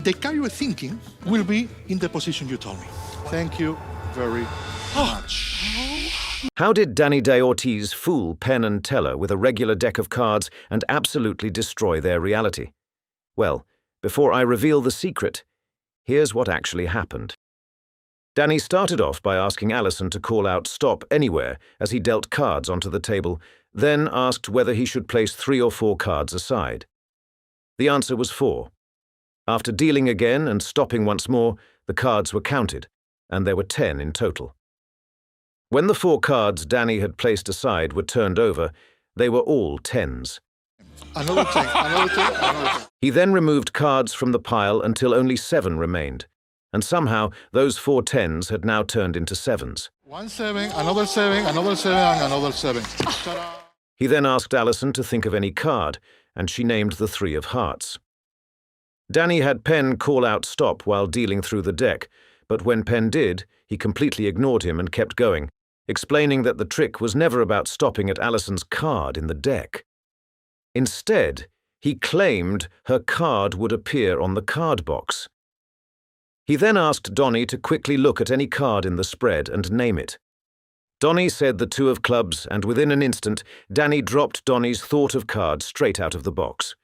The car you were thinking will be in the position you told me. Thank you very much. How did Dani DaOrtiz fool Penn and Teller with a regular deck of cards and absolutely destroy their reality? Well, before I reveal the secret, here's what actually happened. Dani started off by asking Alison to call out stop anywhere as he dealt cards onto the table, then asked whether he should place 3 or 4 cards aside. The answer was 4. After dealing again and stopping once more, the cards were counted, and there were 10 in total. When the 4 cards Dani had placed aside were turned over, they were all 10s. Another 10, another 10, another 10. He then removed cards from the pile until only 7 remained, and somehow those 4 10s had now turned into 7s. 1 7, another 7, another 7, and another 7. Ta-da! He then asked Alison to think of any card, and she named the 3 of hearts. Dani had Penn call out stop while dealing through the deck, but when Penn did, he completely ignored him and kept going, explaining that the trick was never about stopping at Alison's card in the deck. Instead, he claimed her card would appear on the card box. He then asked Dani to quickly look at any card in the spread and name it. Dani said the 2 of clubs, and within an instant, Dani dropped Dani's thought of card straight out of the box.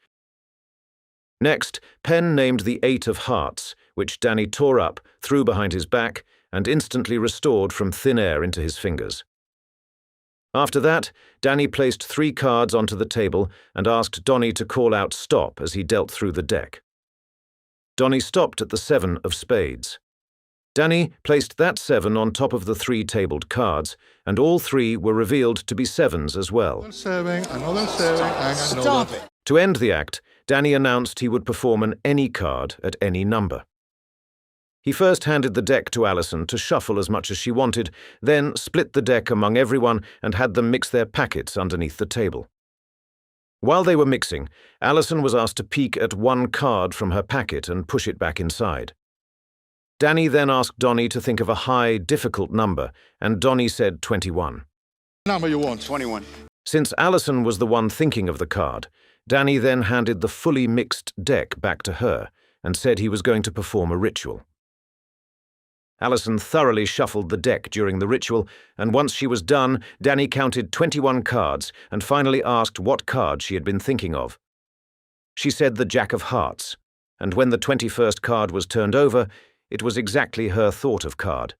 Next, Penn named the 8 of hearts, which Dani tore up, threw behind his back, and instantly restored from thin air into his fingers. After that, Dani placed 3 cards onto the table and asked Dani to call out stop as he dealt through the deck. Dani stopped at the 7 of spades. Dani placed that 7 on top of the 3 tabled cards, and all 3 were revealed to be 7s as well. Another 7, another 7, and another 7. To end the act, Dani announced he would perform an any card at any number. He first handed the deck to Alison to shuffle as much as she wanted, then split the deck among everyone and had them mix their packets underneath the table. While they were mixing, Alison was asked to peek at 1 card from her packet and push it back inside. Dani then asked Dani to think of a high, difficult number, and Dani said 21. Number you want? 21. Since Alison was the one thinking of the card, Dani then handed the fully mixed deck back to her and said he was going to perform a ritual. Alison thoroughly shuffled the deck during the ritual, and once she was done, Dani counted 21 cards and finally asked what card she had been thinking of. She said the Jack of Hearts, and when the 21st card was turned over, it was exactly her thought of card.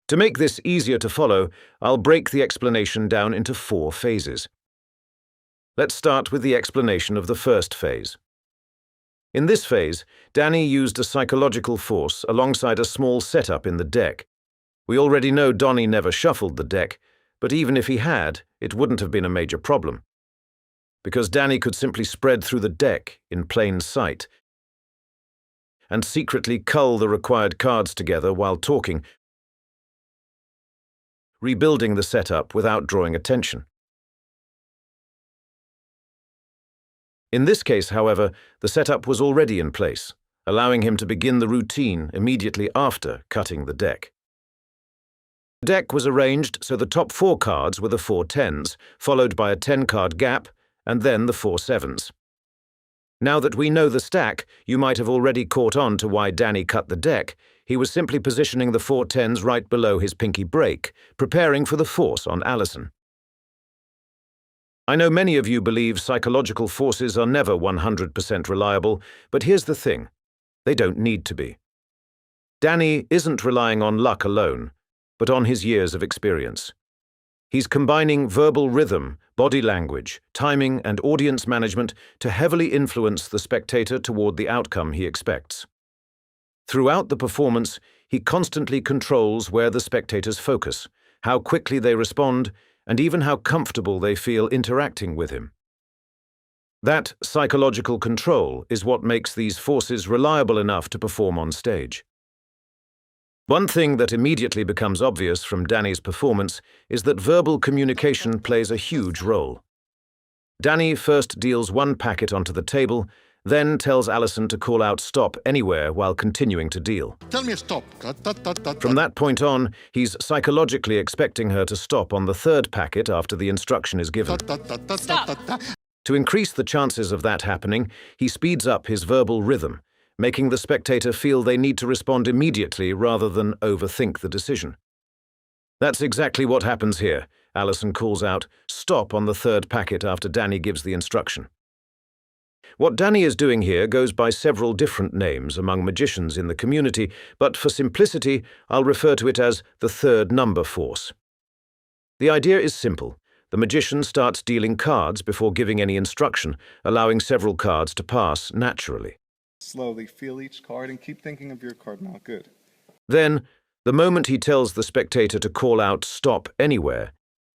To make this easier to follow, I'll break the explanation down into 4 phases. Let's start with the explanation of the first phase. In this phase, Dani used a psychological force alongside a small setup in the deck. We already know Dani never shuffled the deck, but even if he had, it wouldn't have been a major problem. Because Dani could simply spread through the deck in plain sight and secretly cull the required cards together while talking, rebuilding the setup without drawing attention. In this case, however, the setup was already in place, allowing him to begin the routine immediately after cutting the deck. The deck was arranged so the top 4 cards were the 4 10s, followed by a 10-card gap, and then the 4 7s. Now that we know the stack, you might have already caught on to why Dani cut the deck. He was simply positioning the 4 10s right below his pinky break, preparing for the force on Alison. I know many of you believe psychological forces are never 100% reliable, but here's the thing. They don't need to be. Dani isn't relying on luck alone, but on his years of experience. He's combining verbal rhythm, body language, timing, and audience management to heavily influence the spectator toward the outcome he expects. Throughout the performance, he constantly controls where the spectators focus, how quickly they respond, and even how comfortable they feel interacting with him. That psychological control is what makes these forces reliable enough to perform on stage. One thing that immediately becomes obvious from Dani's performance is that verbal communication plays a huge role. Dani first deals 1 packet onto the table, then tells Alison to call out stop anywhere while continuing to deal. Tell me stop. From that point on, he's psychologically expecting her to stop on the 3rd packet after the instruction is given. Stop. To increase the chances of that happening, he speeds up his verbal rhythm, making the spectator feel they need to respond immediately rather than overthink the decision. That's exactly what happens here. Alison calls out, "Stop," on the third packet after Dani gives the instruction. What Dani is doing here goes by several different names among magicians in the community, but for simplicity, I'll refer to it as the third number force. The idea is simple. The magician starts dealing cards before giving any instruction, allowing several cards to pass naturally. Slowly feel each card and keep thinking of your card now. Good. Then, the moment he tells the spectator to call out "Stop" anywhere,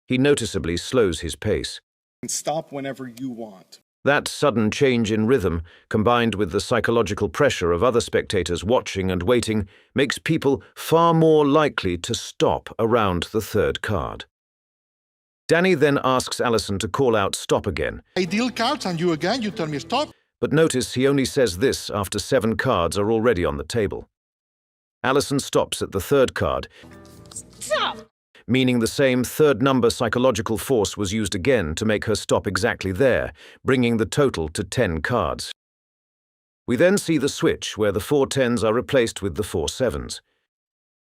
he noticeably slows his pace. And stop whenever you want. That sudden change in rhythm, combined with the psychological pressure of other spectators watching and waiting, makes people far more likely to stop around the third card. Dani then asks Alison to call out "Stop" again. I deal cards and you tell me stop. But notice he only says this after 7 cards are already on the table. Alison stops at the third card, Stop! meaning the same third number psychological force was used again to make her stop exactly there, bringing the total to 10 cards. We then see the switch where the 4 10s are replaced with the 4 7s.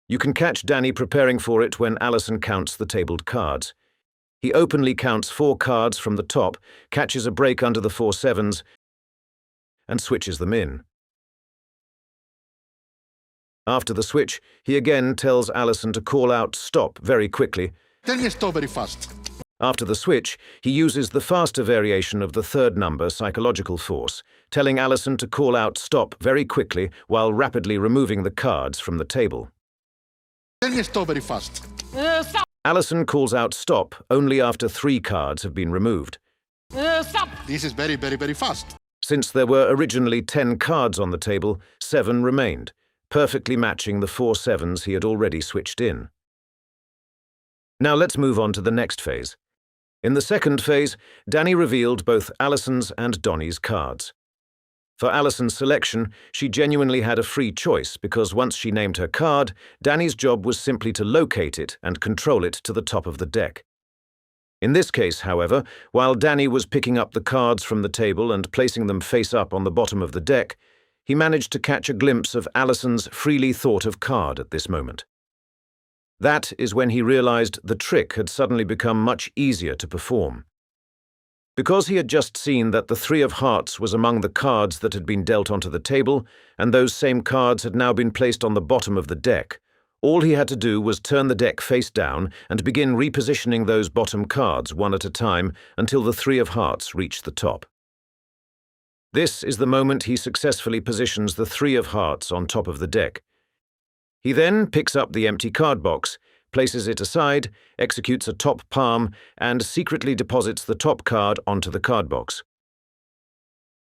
You can catch Dani preparing for it when Alison counts the tabled cards. He openly counts 4 cards from the top, catches a break under the 4 7s, and switches them in. After the switch, he again tells Alison to call out "Stop" very quickly. Tell me stop very fast. After the switch, he uses the faster variation of the third number psychological force, telling Alison to call out "Stop" very quickly while rapidly removing the cards from the table. Tell me stop very fast. Stop! Alison calls out "Stop" only after 3 cards have been removed. Stop! This is very, very, very fast. Since there were originally 10 cards on the table, 7 remained, perfectly matching the 4 7s he had already switched in. Now let's move on to the next phase. In the second phase, Dani revealed both Alison's and Donnie's cards. For Alison's selection, she genuinely had a free choice because once she named her card, Dani's job was simply to locate it and control it to the top of the deck. In this case, however, while Dani was picking up the cards from the table and placing them face up on the bottom of the deck, he managed to catch a glimpse of Alison's freely thought of card at this moment. That is when he realized the trick had suddenly become much easier to perform. Because he had just seen that the 3 of hearts was among the cards that had been dealt onto the table, and those same cards had now been placed on the bottom of the deck, all he had to do was turn the deck face down and begin repositioning those bottom cards one at a time until the 3 of hearts reached the top. This is the moment he successfully positions the 3 of hearts on top of the deck. He then picks up the empty card box, places it aside, executes a top palm, and secretly deposits the top card onto the card box.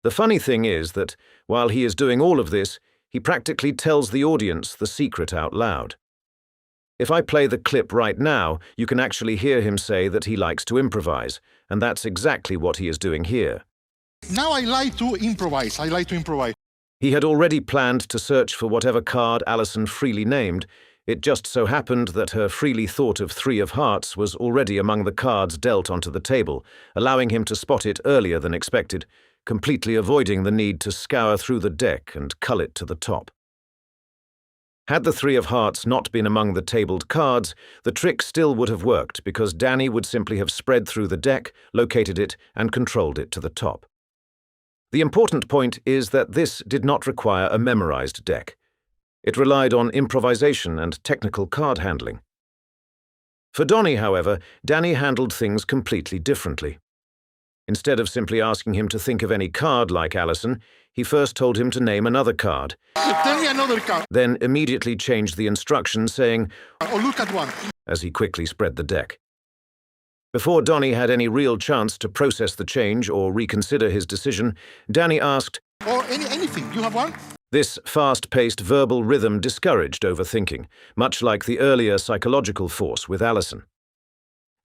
The funny thing is that, while he is doing all of this, he practically tells the audience the secret out loud. If I play the clip right now, you can actually hear him say that he likes to improvise, and that's exactly what he is doing here. Now I like to improvise. He had already planned to search for whatever card Alison freely named. It just so happened that her freely thought of 3 of hearts was already among the cards dealt onto the table, allowing him to spot it earlier than expected, completely avoiding the need to scour through the deck and cull it to the top. Had the 3 of hearts not been among the tabled cards, the trick still would have worked because Dani would simply have spread through the deck, located it, and controlled it to the top. The important point is that this did not require a memorized deck. It relied on improvisation and technical card handling. For Donnie, however, Dani handled things completely differently. Instead of simply asking him to think of any card like Alison, he first told him to name another card. Tell me another card. Then immediately changed the instruction, saying, Oh, look at one. as he quickly spread the deck. Before Donnie had any real chance to process the change or reconsider his decision, Dani asked, Or anything. You have one? This fast-paced verbal rhythm discouraged overthinking, much like the earlier psychological force with Alison.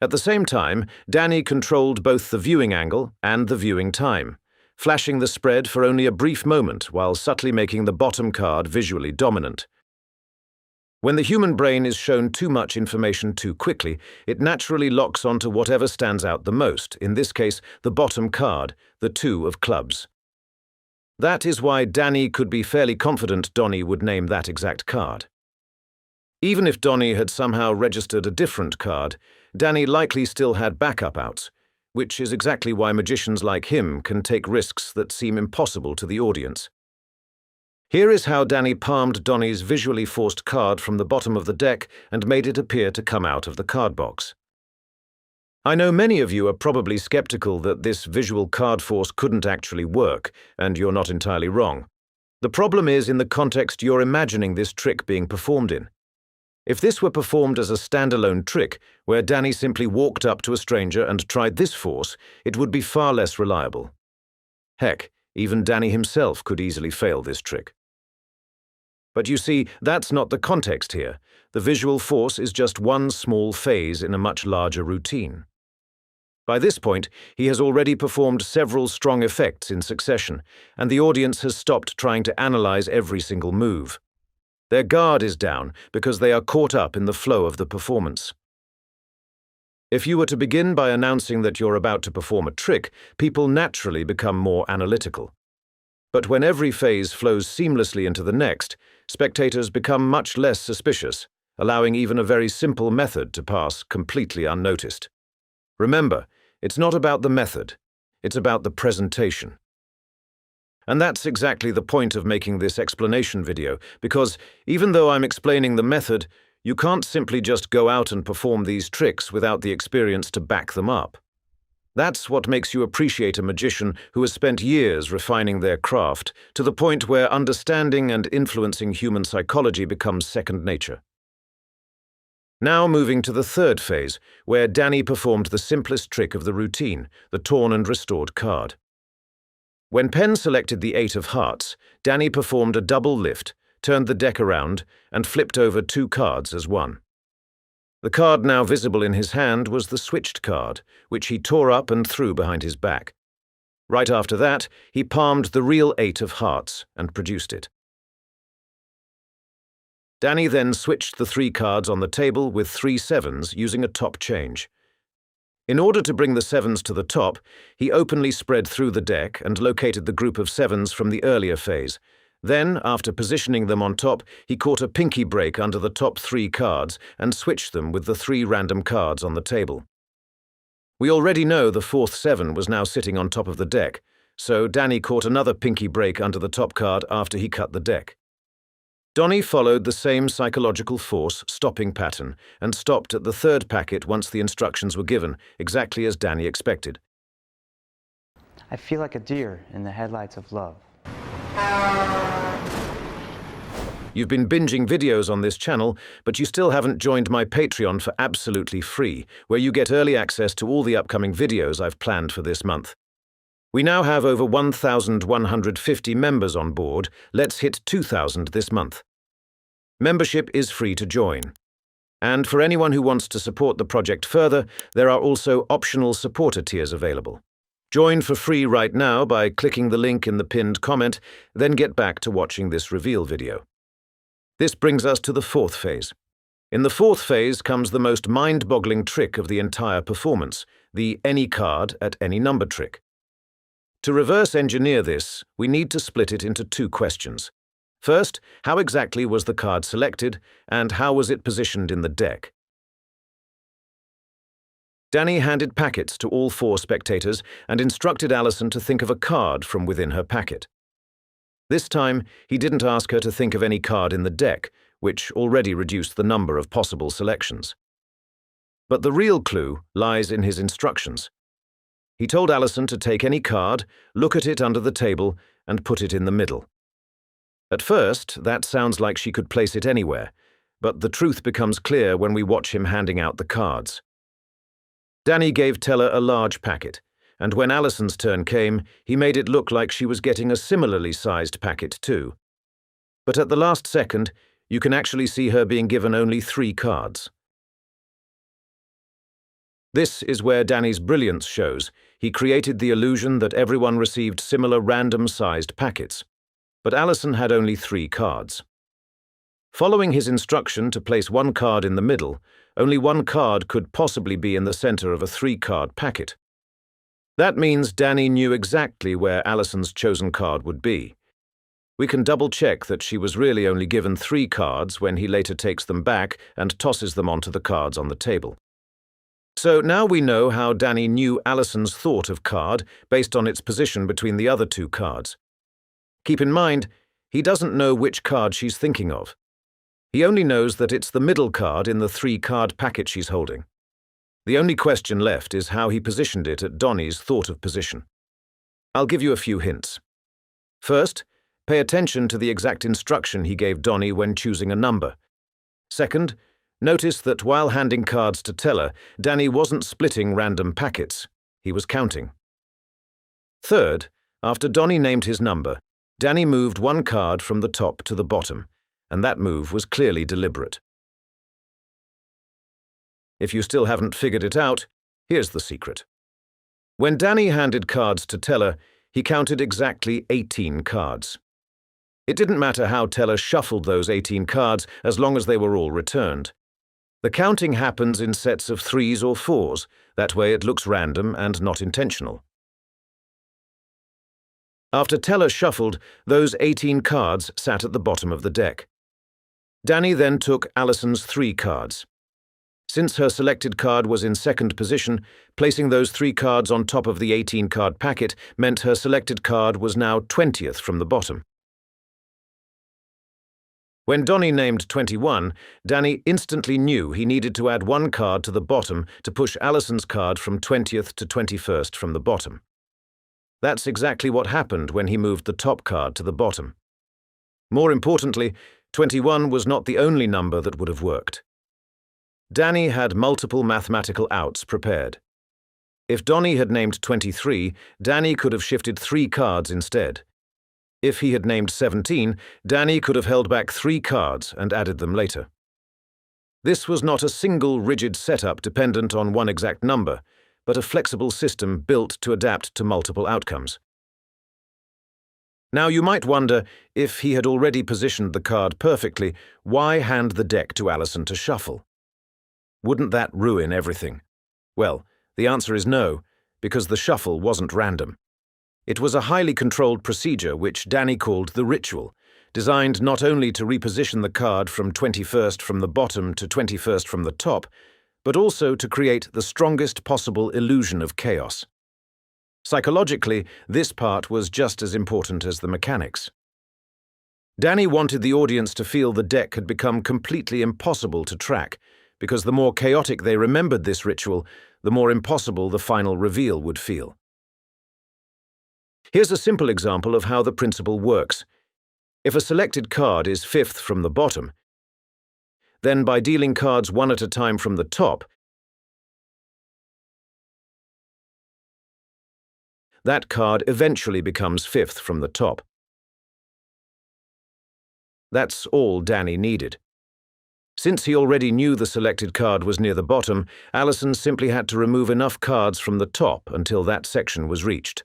At the same time, Dani controlled both the viewing angle and the viewing time, flashing the spread for only a brief moment while subtly making the bottom card visually dominant. When the human brain is shown too much information too quickly, it naturally locks onto whatever stands out the most, in this case, the bottom card, the 2 of clubs. That is why Dani could be fairly confident Donnie would name that exact card. Even if Donnie had somehow registered a different card, Dani likely still had backup outs, which is exactly why magicians like him can take risks that seem impossible to the audience. Here is how Dani palmed Donnie's visually forced card from the bottom of the deck and made it appear to come out of the card box. I know many of you are probably skeptical that this visual card force couldn't actually work, and you're not entirely wrong. The problem is in the context you're imagining this trick being performed in. If this were performed as a standalone trick, where Dani simply walked up to a stranger and tried this force, it would be far less reliable. Heck, even Dani himself could easily fail this trick. But you see, that's not the context here. The visual force is just one small phase in a much larger routine. By this point, he has already performed several strong effects in succession, and the audience has stopped trying to analyze every single move. Their guard is down because they are caught up in the flow of the performance. If you were to begin by announcing that you're about to perform a trick, people naturally become more analytical. But when every phase flows seamlessly into the next, spectators become much less suspicious, allowing even a very simple method to pass completely unnoticed. Remember, it's not about the method, it's about the presentation. And that's exactly the point of making this explanation video, because even though I'm explaining the method, you can't simply just go out and perform these tricks without the experience to back them up. That's what makes you appreciate a magician who has spent years refining their craft to the point where understanding and influencing human psychology becomes second nature. Now moving to the third phase, where Dani performed the simplest trick of the routine, the torn and restored card. When Penn selected the 8 of hearts, Dani performed a double lift, turned the deck around, and flipped over 2 cards as one. The card now visible in his hand was the switched card, which he tore up and threw behind his back. Right after that, he palmed the real 8 of hearts and produced it. Dani then switched the 3 cards on the table with 3 sevens using a top change. In order to bring the sevens to the top, he openly spread through the deck and located the group of sevens from the earlier phase. Then, after positioning them on top, he caught a pinky break under the top 3 cards and switched them with the 3 random cards on the table. We already know the 4th 7 was now sitting on top of the deck, so Dani caught another pinky break under the top card after he cut the deck. Donnie followed the same psychological force stopping pattern and stopped at the 3rd packet once the instructions were given, exactly as Dani expected. I feel like a deer in the headlights of love. You've been binging videos on this channel, but you still haven't joined my Patreon for absolutely free, where you get early access to all the upcoming videos I've planned for this month. We now have over 1,150 members on board. Let's hit 2,000 this month. Membership is free to join. And for anyone who wants to support the project further, there are also optional supporter tiers available. Join for free right now by clicking the link in the pinned comment, then get back to watching this reveal video. This brings us to the 4th phase. In the 4th phase comes the most mind-boggling trick of the entire performance, the any card at any number trick. To reverse engineer this, we need to split it into 2 questions. First, how exactly was the card selected, and how was it positioned in the deck? Dani handed packets to all 4 spectators and instructed Alison to think of a card from within her packet. This time, he didn't ask her to think of any card in the deck, which already reduced the number of possible selections. But the real clue lies in his instructions. He told Alison to take any card, look at it under the table, and put it in the middle. At first, that sounds like she could place it anywhere, but the truth becomes clear when we watch him handing out the cards. Dani gave Teller a large packet, and when Alison's turn came, he made it look like she was getting a similarly sized packet too. But at the last second, you can actually see her being given only 3 cards. This is where Dani's brilliance shows. He created the illusion that everyone received similar random-sized packets, but Alison had only 3 cards. Following his instruction to place 1 card in the middle, only 1 card could possibly be in the center of a 3-card packet. That means Dani knew exactly where Alison's chosen card would be. We can double-check that she was really only given 3 cards when he later takes them back and tosses them onto the cards on the table. So now we know how Dani knew Alison's thought of card based on its position between the other 2 cards. Keep in mind, he doesn't know which card she's thinking of. He only knows that it's the middle card in the 3-card packet she's holding. The only question left is how he positioned it at Donnie's thought of position. I'll give you a few hints. First, pay attention to the exact instruction he gave Donnie when choosing a number. Second, notice that while handing cards to Teller, Dani wasn't splitting random packets. He was counting. Third, after Donnie named his number, Dani moved 1 card from the top to the bottom, and that move was clearly deliberate. If you still haven't figured it out, here's the secret. When Dani handed cards to Teller, he counted exactly 18 cards. It didn't matter how Teller shuffled those 18 cards as long as they were all returned. The counting happens in sets of 3s or 4s, that way it looks random and not intentional. After Teller shuffled, those 18 cards sat at the bottom of the deck. Dani then took Alison's 3 cards. Since her selected card was in second position, placing those 3 cards on top of the 18-card packet meant her selected card was now 20th from the bottom. When Donnie named 21, Dani instantly knew he needed to add 1 card to the bottom to push Alison's card from 20th to 21st from the bottom. That's exactly what happened when he moved the top card to the bottom. More importantly, 21 was not the only number that would have worked. Dani had multiple mathematical outs prepared. If Donnie had named 23, Dani could have shifted 3 cards instead. If he had named 17, Dani could have held back 3 cards and added them later. This was not a single rigid setup dependent on one exact number, but a flexible system built to adapt to multiple outcomes. Now you might wonder, if he had already positioned the card perfectly, why hand the deck to Alison to shuffle? Wouldn't that ruin everything? Well, the answer is no, because the shuffle wasn't random. It was a highly controlled procedure which Dani called the ritual, designed not only to reposition the card from 21st from the bottom to 21st from the top, but also to create the strongest possible illusion of chaos. Psychologically, this part was just as important as the mechanics. Dani wanted the audience to feel the deck had become completely impossible to track, because the more chaotic they remembered this ritual, the more impossible the final reveal would feel. Here's a simple example of how the principle works. If a selected card is 5th from the bottom, then by dealing cards 1 at a time from the top, that card eventually becomes 5th from the top. That's all Dani needed. Since he already knew the selected card was near the bottom, Alison simply had to remove enough cards from the top until that section was reached.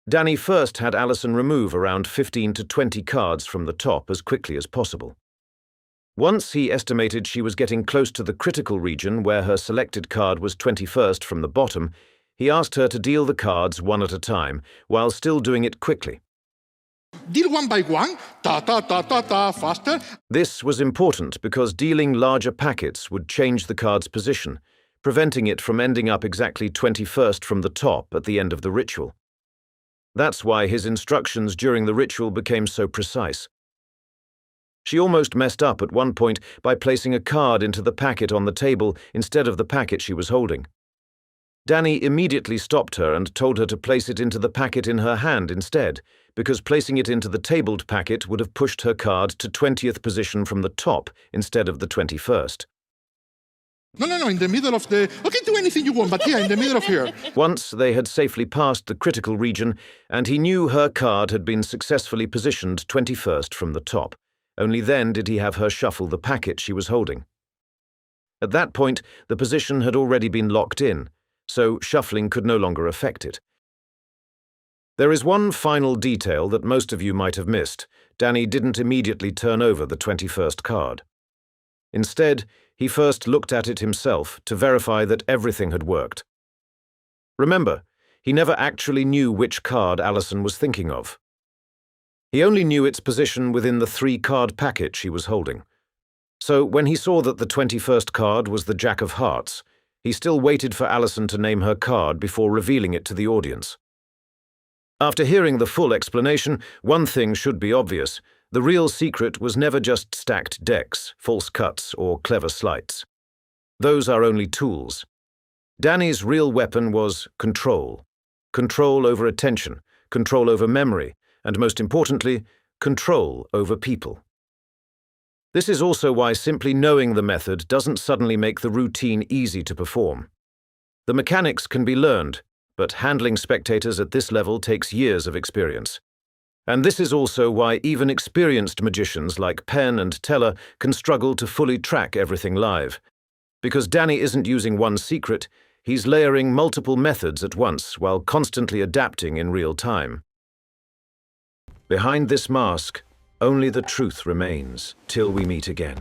Dani first had Alison remove around 15 to 20 cards from the top as quickly as possible. Once he estimated she was getting close to the critical region where her selected card was 21st from the bottom, he asked her to deal the cards 1 at a time, while still doing it quickly. Deal 1 by 1, faster. This was important because dealing larger packets would change the card's position, preventing it from ending up exactly 21st from the top at the end of the ritual. That's why his instructions during the ritual became so precise. She almost messed up at one point by placing a card into the packet on the table instead of the packet she was holding. Dani immediately stopped her and told her to place it into the packet in her hand instead, because placing it into the tabled packet would have pushed her card to 20th position from the top instead of the 21st. No, in the middle of the... Okay, do anything you want, but here, in the middle of here. Once they had safely passed the critical region, and he knew her card had been successfully positioned 21st from the top, only then did he have her shuffle the packet she was holding. At that point, the position had already been locked in, so shuffling could no longer affect it. There is one final detail that most of you might have missed. Dani didn't immediately turn over the 21st card. Instead, he first looked at it himself to verify that everything had worked. Remember, he never actually knew which card Alison was thinking of. He only knew its position within the 3-card packet she was holding. So when he saw that the 21st card was the Jack of Hearts, he still waited for Alison to name her card before revealing it to the audience. After hearing the full explanation, one thing should be obvious. The real secret was never just stacked decks, false cuts, or clever sleights. Those are only tools. Dani's real weapon was control. Control over attention, control over memory, and most importantly, control over people. This is also why simply knowing the method doesn't suddenly make the routine easy to perform. The mechanics can be learned, but handling spectators at this level takes years of experience. And this is also why even experienced magicians like Penn and Teller can struggle to fully track everything live. Because Dani isn't using one secret, he's layering multiple methods at once while constantly adapting in real time. Behind this mask, only the truth remains till we meet again.